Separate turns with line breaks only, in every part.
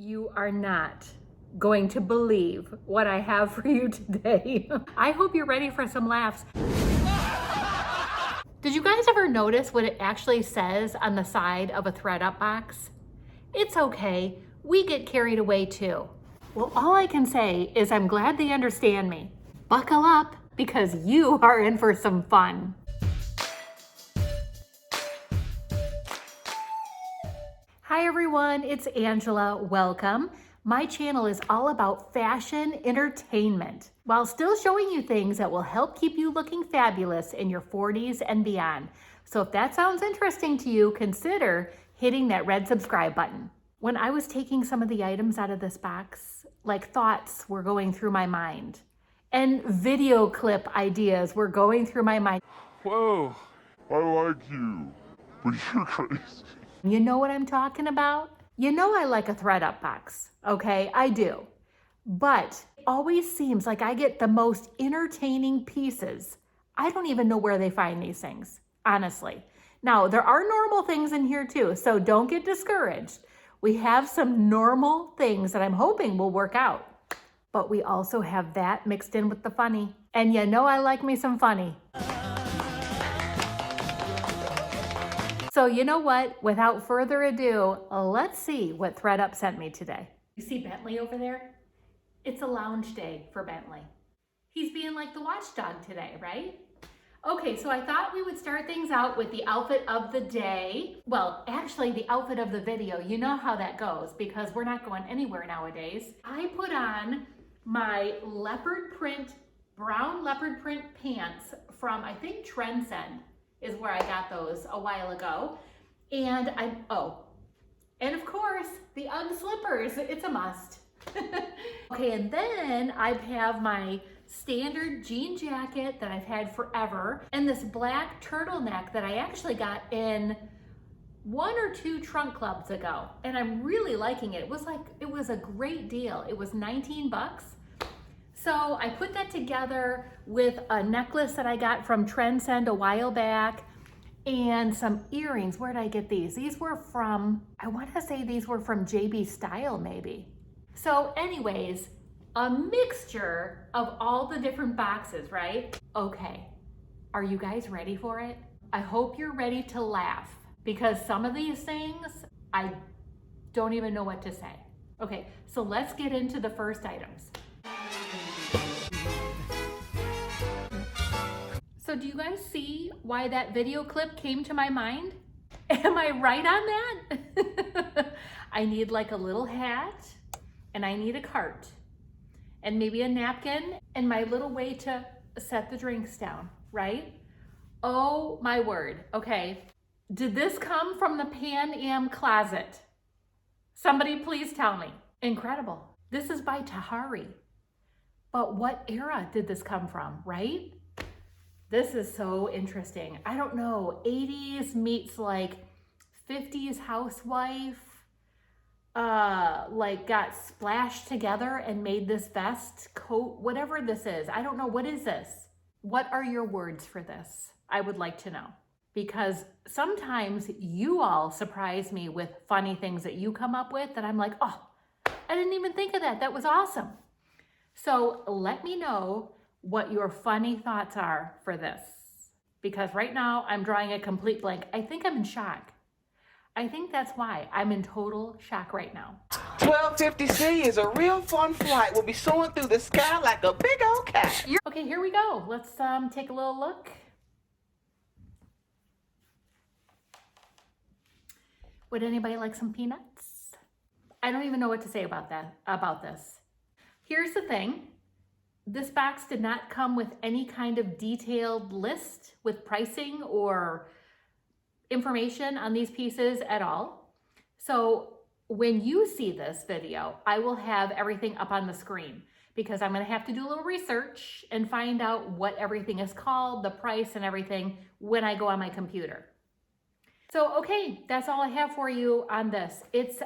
You are not going to believe what I have for you today. I hope you're ready for some laughs. Did you guys ever notice what it actually says on the side of a THREDUP box? It's okay, we get carried away too. Well, all I can say is I'm glad they understand me. Buckle up, because you are in for some fun. Hi everyone, it's Angela, welcome. My channel is all about fashion entertainment, while still showing you things that will help keep you looking fabulous in your 40s and beyond. So if that sounds interesting to you, consider hitting that red subscribe button. When I was taking some of the items out of this box, like thoughts were going through my mind, and video clip ideas were going through my mind.
Whoa, I like you, but you're crazy.
You know what I'm talking about? You know I like a THREDUP box, okay? I do. But it always seems like I get the most entertaining pieces. I don't even know where they find these things, honestly. Now, there are normal things in here too, so don't get discouraged. We have some normal things that I'm hoping will work out. But we also have that mixed in with the funny. And you know I like me some funny. So you know what? Without further ado, let's see what THREDUP sent me today. You see Bentley over there? It's a lounge day for Bentley. He's being like the watchdog today, right? Okay, so I thought we would start things out with the outfit of the day. Well, actually the outfit of the video. You know how that goes because we're not going anywhere nowadays. I put on my brown leopard print pants from, I think, Attendant is where I got those a while ago. And and of course, the UGG slippers, it's a must. Okay, and then I have my standard jean jacket that I've had forever, and this black turtleneck that I actually got in 1 or 2 trunk clubs ago, and I'm really liking it. It was a great deal. It was 19 bucks. So I put that together with a necklace that I got from Attendant a while back and some earrings. Where did I get these? These were from, I want to say these were from JB Style maybe. So anyways, a mixture of all the different boxes, right? Okay, are you guys ready for it? I hope you're ready to laugh because some of these things, I don't even know what to say. Okay, so let's get into the first items. So do you guys see why that video clip came to my mind? Am I right on that? I need like a little hat and I need a cart and maybe a napkin and my little way to set the drinks down, right? Oh my word. Okay. Did this come from the Pan Am closet? Somebody please tell me. Incredible. This is by Tahari. But what era did this come from, right? This is so interesting. I don't know, 80s meets like 50s housewife, like got splashed together and made this vest, coat, whatever this is. I don't know, what is this? What are your words for this? I would like to know. Because sometimes you all surprise me with funny things that you come up with that I'm like, oh, I didn't even think of that. That was awesome. So let me know what your funny thoughts are for this. Because right now I'm drawing a complete blank. I think I'm in shock. I think that's why I'm in total shock right now.
1250C is a real fun flight. We'll be soaring through the sky like a big old cat.
Okay, here we go. Let's take a little look. Would anybody like some peanuts? I don't even know what to say about this. Here's the thing. This box did not come with any kind of detailed list with pricing or information on these pieces at all. So when you see this video, I will have everything up on the screen because I'm going to have to do a little research and find out what everything is called, the price and everything when I go on my computer. So, okay, that's all I have for you on this. It's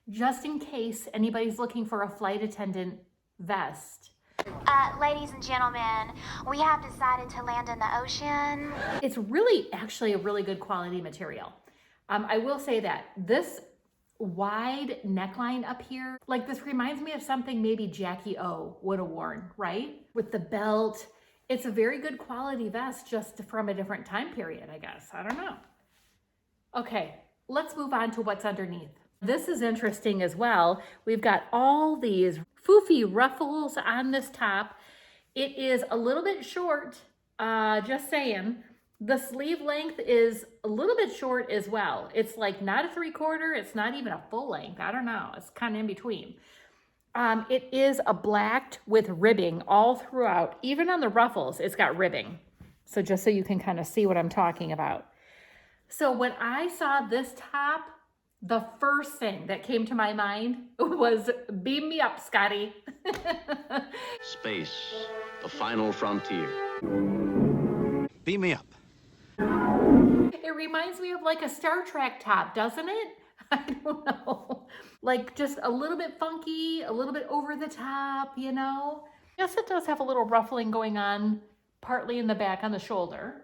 just in case anybody's looking for a flight attendant vest.
Ladies and gentlemen, we have decided to land in the ocean.
It's really actually a really good quality material. I will say that this wide neckline up here. Like this reminds me of something maybe Jackie O would have worn, right? With the belt. It's a very good quality vest just from a different time period, I guess. I don't know. Okay, let's move on to what's underneath. This is interesting as well. We've got all these foofy ruffles on this top. It is a little bit short, just saying. The sleeve length is a little bit short as well. It's like not a 3/4, it's not even a full length. I don't know, it's kind of in between. It is a blacked with ribbing all throughout. Even on the ruffles, it's got ribbing. So just so you can kind of see what I'm talking about. So when I saw this top, the first thing that came to my mind was beam me up, Scotty.
Space, the final frontier. Beam me up.
It reminds me of like a Star Trek top, doesn't it? I don't know. Like just a little bit funky, a little bit over the top, you know? Yes, it does have a little ruffling going on, partly in the back on the shoulder.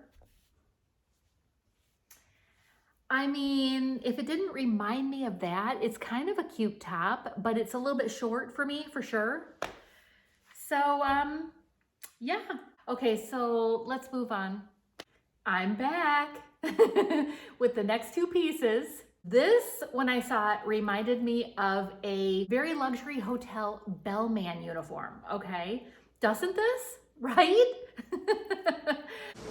I mean, if it didn't remind me of that, it's kind of a cute top, but it's a little bit short for me, for sure. So, yeah. Okay, so let's move on. I'm back with the next two pieces. This, when I saw it, reminded me of a very luxury hotel bellman uniform, okay? Doesn't this, right?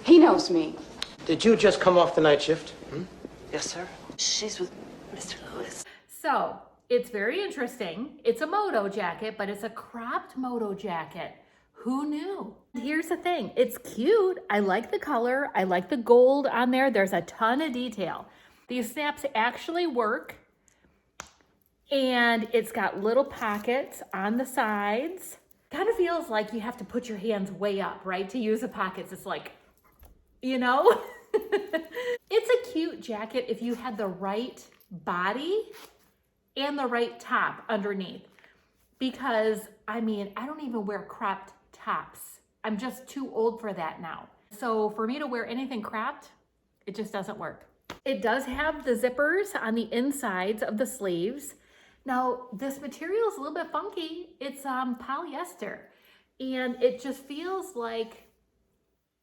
He knows me.
Did you just come off the night shift?
Yes, sir. She's with Mr. Lewis.
So, it's very interesting. It's a Moto jacket, but it's a cropped Moto jacket. Who knew? Here's the thing. It's cute. I like the color. I like the gold on there. There's a ton of detail. These snaps actually work. And it's got little pockets on the sides. Kind of feels like you have to put your hands way up, right? To use the pockets. It's like, you know? It's a cute jacket if you had the right body and the right top underneath. Because, I mean, I don't even wear cropped tops. I'm just too old for that now. So for me to wear anything cropped, it just doesn't work. It does have the zippers on the insides of the sleeves. Now, this material is a little bit funky. It's polyester, and it just feels like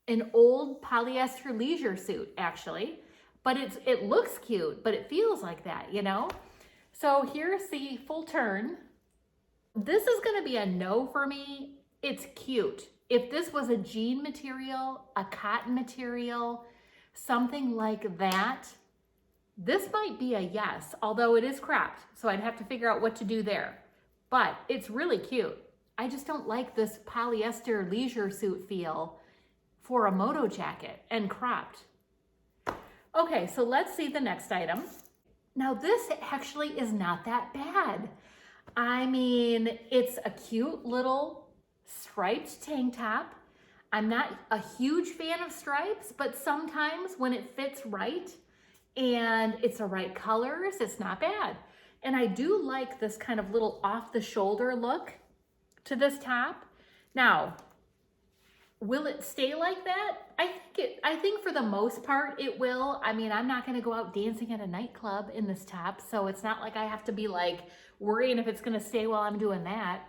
an old polyester leisure suit, actually. But it looks cute, but it feels like that, you know? So here's the full turn. This is gonna be a no for me. It's cute. If this was a jean material, a cotton material, something like that, this might be a yes, although it is cropped, so I'd have to figure out what to do there. But it's really cute. I just don't like this polyester leisure suit feel for a Moto jacket and cropped. Okay, so let's see the next item. Now this actually is not that bad. I mean, it's a cute little striped tank top. I'm not a huge fan of stripes, but sometimes when it fits right and it's the right colors, it's not bad. And I do like this kind of little off the shoulder look to this top. Now, will it stay like that? I think for the most part it will. I mean, I'm not gonna go out dancing at a nightclub in this top, so it's not like I have to be like worrying if it's gonna stay while I'm doing that.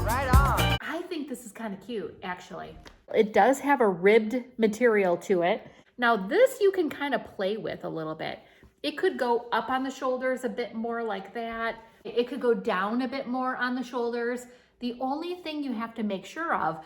Right on.
I think this is kind of cute, actually. It does have a ribbed material to it. Now this you can kind of play with a little bit. It could go up on the shoulders a bit more like that. It could go down a bit more on the shoulders. The only thing you have to make sure of,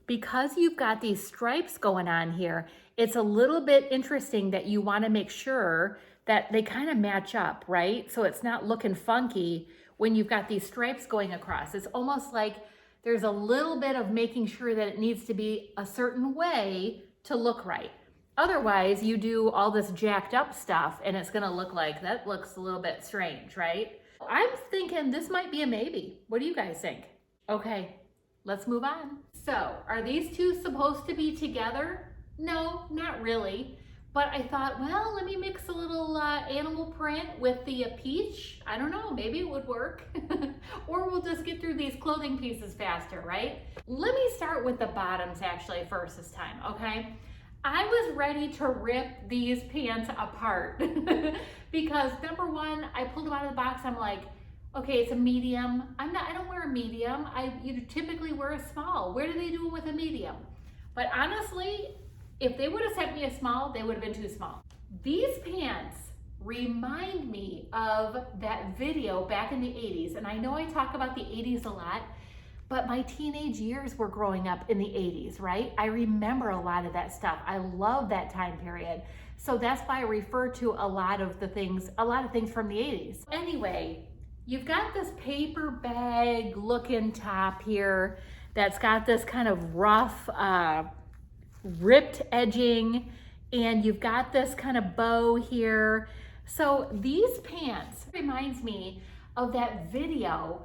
because you've got these stripes going on here, it's a little bit interesting that you want to make sure that they kind of match up, right? So it's not looking funky when you've got these stripes going across. It's almost like there's a little bit of making sure that it needs to be a certain way to look right. Otherwise, you do all this jacked up stuff and it's gonna look like, that looks a little bit strange, right? I'm thinking this might be a maybe. What do you guys think? Okay, let's move on. So, are these two supposed to be together? No, not really. But I thought, well, let me mix a little animal print with the peach. I don't know, maybe it would work. Or we'll just get through these clothing pieces faster, right? Let me start with the bottoms actually first this time, okay? I was ready to rip these pants apart Because number one, I pulled them out of the box. I'm like, okay, it's a medium. I don't wear a medium. You typically wear a small. Where do they do it with a medium? But honestly, if they would have sent me a small, they would have been too small. These pants remind me of that video back in the 80s. And I know I talk about the 80s a lot, but my teenage years were growing up in the 80s, right? I remember a lot of that stuff. I love that time period. So that's why I refer to a lot of things from the 80s. Anyway, you've got this paper bag looking top here that's got this kind of rough, ripped edging, and you've got this kind of bow here. So these pants reminds me of that video.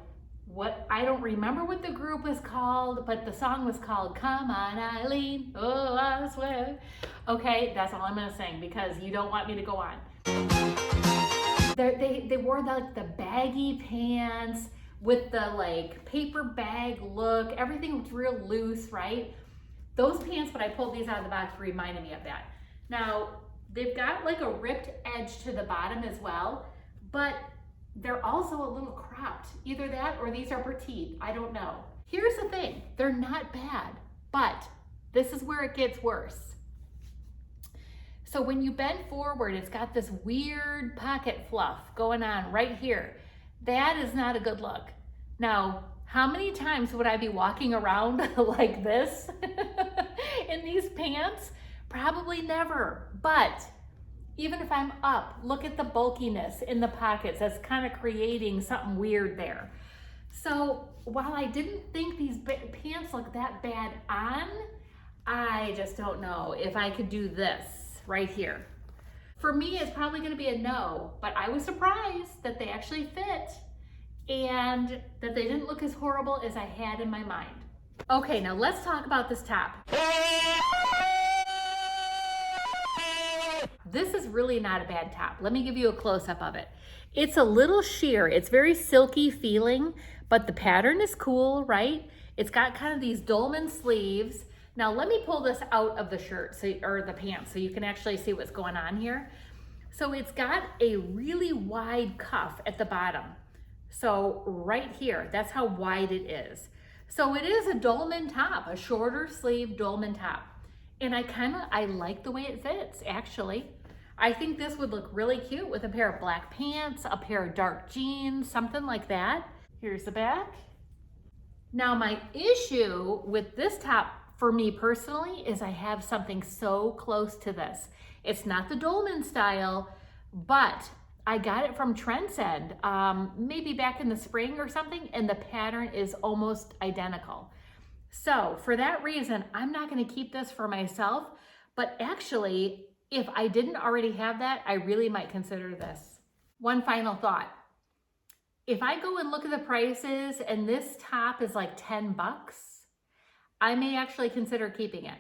I don't remember what the group was called, but the song was called Come On Eileen, oh I swear. Okay, that's all I'm gonna sing because you don't want me to go on. They wore the baggy pants with the like paper bag look. Everything was real loose, right? Those pants, when I pulled these out of the box, reminded me of that. Now, they've got like a ripped edge to the bottom as well, but they're also a little cropped. Either that or these are petite, I don't know. Here's the thing, they're not bad, but this is where it gets worse. So when you bend forward, it's got this weird pocket fluff going on right here. That is not a good look. Now, how many times would I be walking around like this in these pants? Probably never, but even if I'm up, look at the bulkiness in the pockets. That's kind of creating something weird there. So while I didn't think these pants look that bad on, I just don't know if I could do this right here. For me, it's probably gonna be a no, but I was surprised that they actually fit and that they didn't look as horrible as I had in my mind. Okay, now let's talk about this top. This is really not a bad top. Let me give you a close-up of it. It's a little sheer. It's very silky feeling, but the pattern is cool, right? It's got kind of these dolman sleeves. Now let me pull this out of the shirt, or the pants, so you can actually see what's going on here. So it's got a really wide cuff at the bottom. So right here, that's how wide it is. So it is a dolman top, a shorter sleeve dolman top. And I like the way it fits, actually. I think this would look really cute with a pair of black pants, a pair of dark jeans, something like that. Here's the back. Now my issue with this top for me personally is I have something so close to this. It's not the dolman style, but I got it from Trend, maybe back in the spring or something, and the pattern is almost identical. So for that reason, I'm not gonna keep this for myself, but actually, if I didn't already have that, I really might consider this. One final thought. If I go and look at the prices and this top is like 10 bucks, I may actually consider keeping it.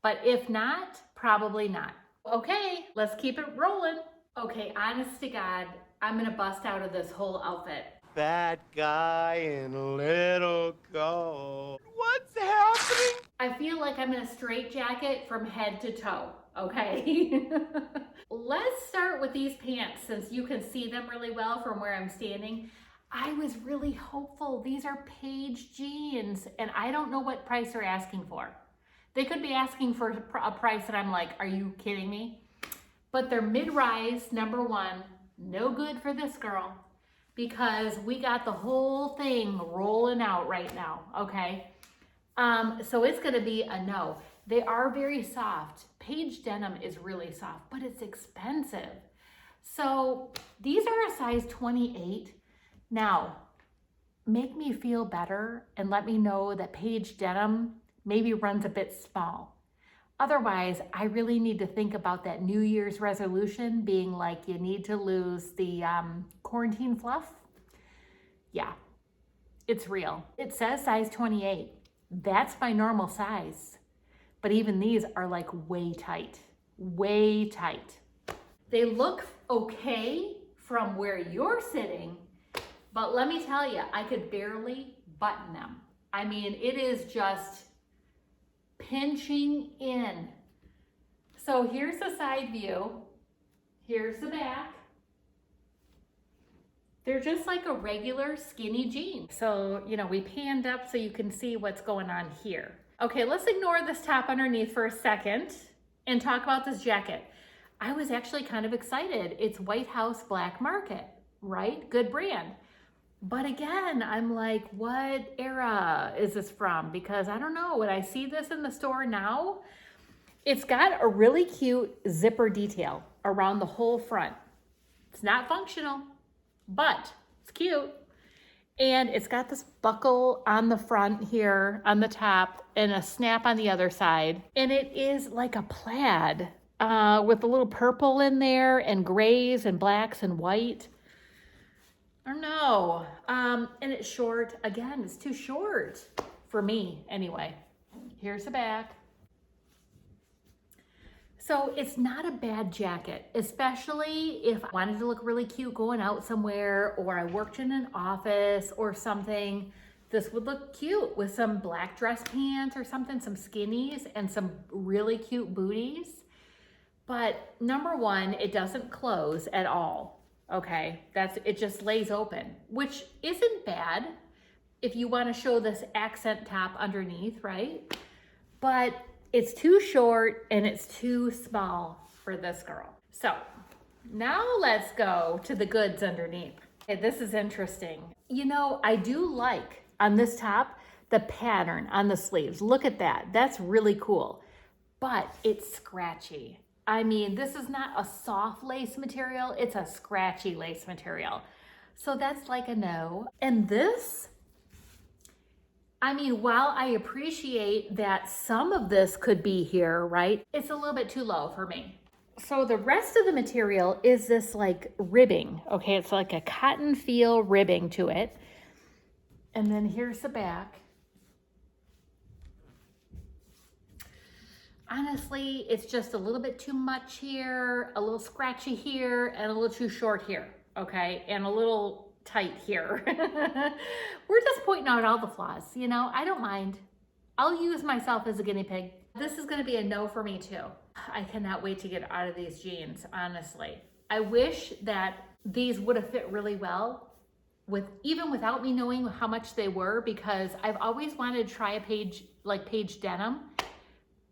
But if not, probably not. Okay, let's keep it rolling. Okay, honest to God, I'm gonna bust out of this whole outfit.
Bad guy in little gold. What's happening?
I feel like I'm in a straitjacket from head to toe, okay? Let's start with these pants since you can see them really well from where I'm standing. I was really hopeful. These are Paige Jeans, and I don't know what price they're asking for. They could be asking for a price that I'm like, are you kidding me? But they're mid-rise, number one, no good for this girl because we got the whole thing rolling out right now, okay? So it's gonna be a no. They are very soft. Paige denim is really soft, but it's expensive. So these are a size 28. Now, make me feel better and let me know that Paige denim maybe runs a bit small. Otherwise, I really need to think about that New Year's resolution being like you need to lose the quarantine fluff. Yeah, it's real. It says size 28. That's my normal size. But even these are like way tight, way tight. They look okay from where you're sitting, but let me tell you, I could barely button them. I mean, it is just pinching in. So here's the side view. Here's the back. They're just like a regular skinny jean. So, you know, we panned up so you can see what's going on here. Okay, let's ignore this top underneath for a second and talk about this jacket. I was actually kind of excited. It's White House Black Market, right? Good brand. But again, I'm like, what era is this from? Because I don't know, when I see this in the store now, it's got a really cute zipper detail around the whole front. It's not functional, but it's cute. And it's got this buckle on the front here, on the top, and a snap on the other side. And it is like a plaid with a little purple in there and grays and blacks and white. I don't know. And it's short. Again, it's too short for me anyway. Here's the back. So it's not a bad jacket, especially if I wanted to look really cute going out somewhere, or I worked in an office or something. This would look cute with some black dress pants or something, some skinnies and some really cute booties. But number one, it doesn't close at all. Okay, it just lays open, which isn't bad if you want to show this accent top underneath, right? But it's too short and it's too small for this girl. So now let's go to the goods underneath. Okay, this is interesting. You know, I do like on this top, the pattern on the sleeves. Look at that. That's really cool, but it's scratchy. I mean, this is not a soft lace material. It's a scratchy lace material. So that's like a no. And this, I mean, while I appreciate that some of this could be here, right? It's a little bit too low for me. So the rest of the material is this like ribbing, okay? It's like a cotton feel ribbing to it. And then here's the back. Honestly, it's just a little bit too much here, a little scratchy here, and a little too short here, okay? And a little tight here. We're just pointing out all the flaws, you know? I don't mind. I'll use myself as a guinea pig. This is gonna be a no for me too. I cannot wait to get out of these jeans, honestly. I wish that these would have fit really well even without me knowing how much they were, because I've always wanted to try a Paige denim,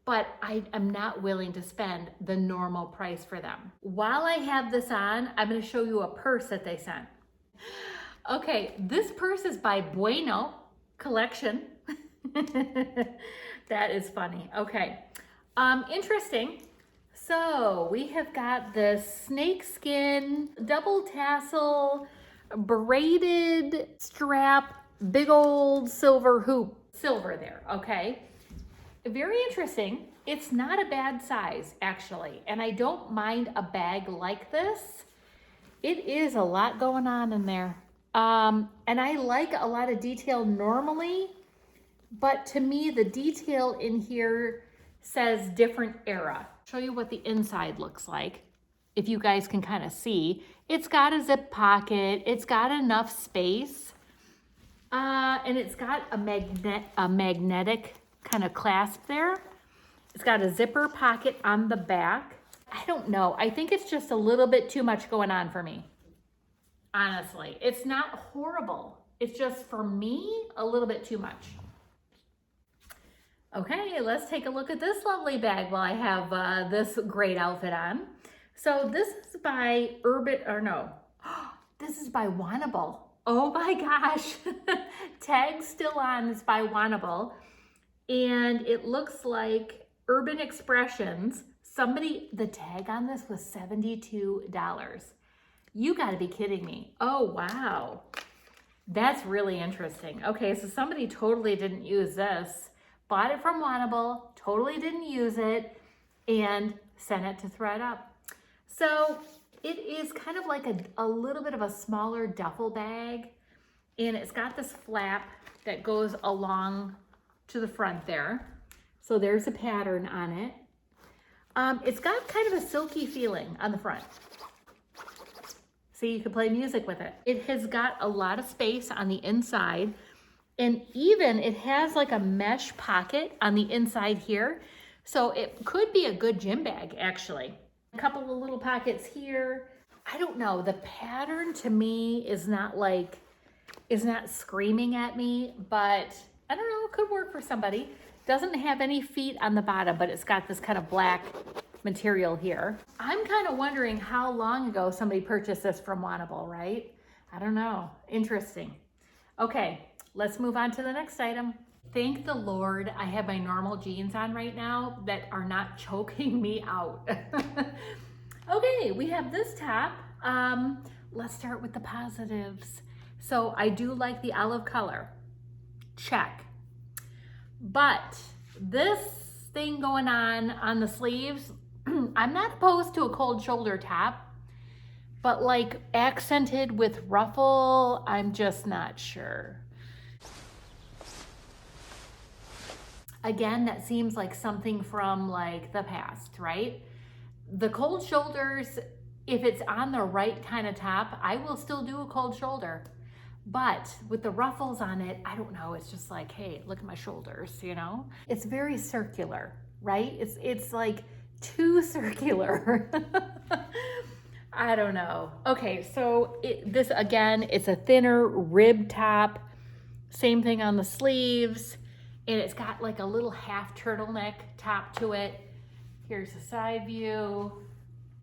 but I am not willing to spend the normal price for them. While I have this on, I'm gonna show you a purse that they sent. Okay, this purse is by Bueno Collection. That is funny. Okay, interesting. So we have got this snakeskin, double tassel, braided strap, big old silver hoop, silver there, okay? Very interesting. It's not a bad size, actually, and I don't mind a bag like this. It is a lot going on in there. And I like a lot of detail normally, but to me, the detail in here says different era. Show you what the inside looks like. If you guys can kind of see, it's got a zip pocket. It's got enough space. And it's got a magnetic kind of clasp there. It's got a zipper pocket on the back. I don't know. I think it's just a little bit too much going on for me. Honestly, it's not horrible. It's just, for me, a little bit too much. Okay, let's take a look at this lovely bag while I have this great outfit on. So this is by this is by Wannable. Oh my gosh, tag's still on. It's by Wannable. And it looks like Urban Expressions. The tag on this was $72. You gotta be kidding me. Oh, wow. That's really interesting. Okay, so somebody totally didn't use this. Bought it from Wannable, totally didn't use it, and sent it to THREDUP. So it is kind of like a little bit of a smaller duffel bag, and it's got this flap that goes along to the front there. So there's a pattern on it. It's got kind of a silky feeling on the front. So you can play music with it. It has got a lot of space on the inside, and even it has like a mesh pocket on the inside here. So it could be a good gym bag, actually. A couple of little pockets here. I don't know, the pattern to me is not screaming at me, but I don't know, it could work for somebody. Doesn't have any feet on the bottom, but it's got this kind of black material here. I'm kind of wondering how long ago somebody purchased this from Wannable, right? I don't know. Interesting. Okay, let's move on to the next item. Thank the Lord I have my normal jeans on right now that are not choking me out. Okay, we have this top. Let's start with the positives. So I do like the olive color. Check. But this thing going on the sleeves, I'm not opposed to a cold shoulder top, but like accented with ruffle, I'm just not sure. Again, that seems like something from like the past, right? The cold shoulders, if it's on the right kind of top, I will still do a cold shoulder. But with the ruffles on it, I don't know, it's just like, hey, look at my shoulders, you know? It's very circular, right? It's like too circular. I don't know. Okay, so this again, it's a thinner rib top. Same thing on the sleeves. And it's got like a little half turtleneck top to it. Here's the side view.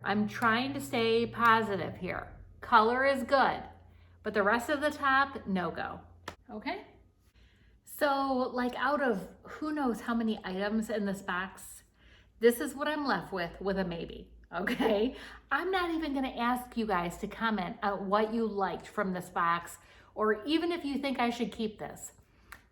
I'm trying to stay positive here. Color is good, but the rest of the top, no go. Okay? So like out of who knows how many items in this box, this is what I'm left with a maybe. Okay? I'm not even gonna ask you guys to comment on what you liked from this box, or even if you think I should keep this.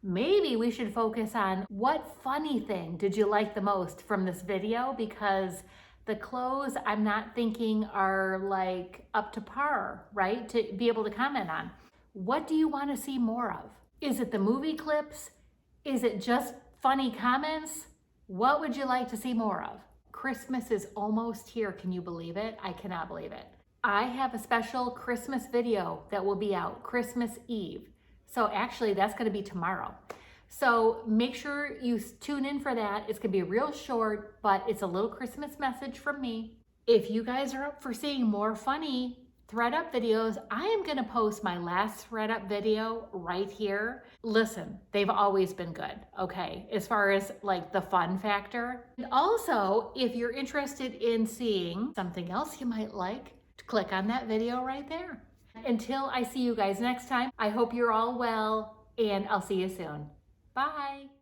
Maybe we should focus on what funny thing did you like the most from this video, because the clothes I'm not thinking are like up to par, right? To be able to comment on. What do you want to see more of? Is it the movie clips? Is it just funny comments? What would you like to see more of? Christmas is almost here. Can you believe it? I cannot believe it. I have a special Christmas video that will be out Christmas Eve. So actually that's gonna be tomorrow. So make sure you tune in for that. It's gonna be real short, but it's a little Christmas message from me. If you guys are up for seeing more funny ThreadUp videos, I am gonna post my last ThreadUp video right here. Listen, they've always been good, okay? As far as like the fun factor. And also, if you're interested in seeing something else you might like, click on that video right there. Until I see you guys next time, I hope you're all well, and I'll see you soon. Bye.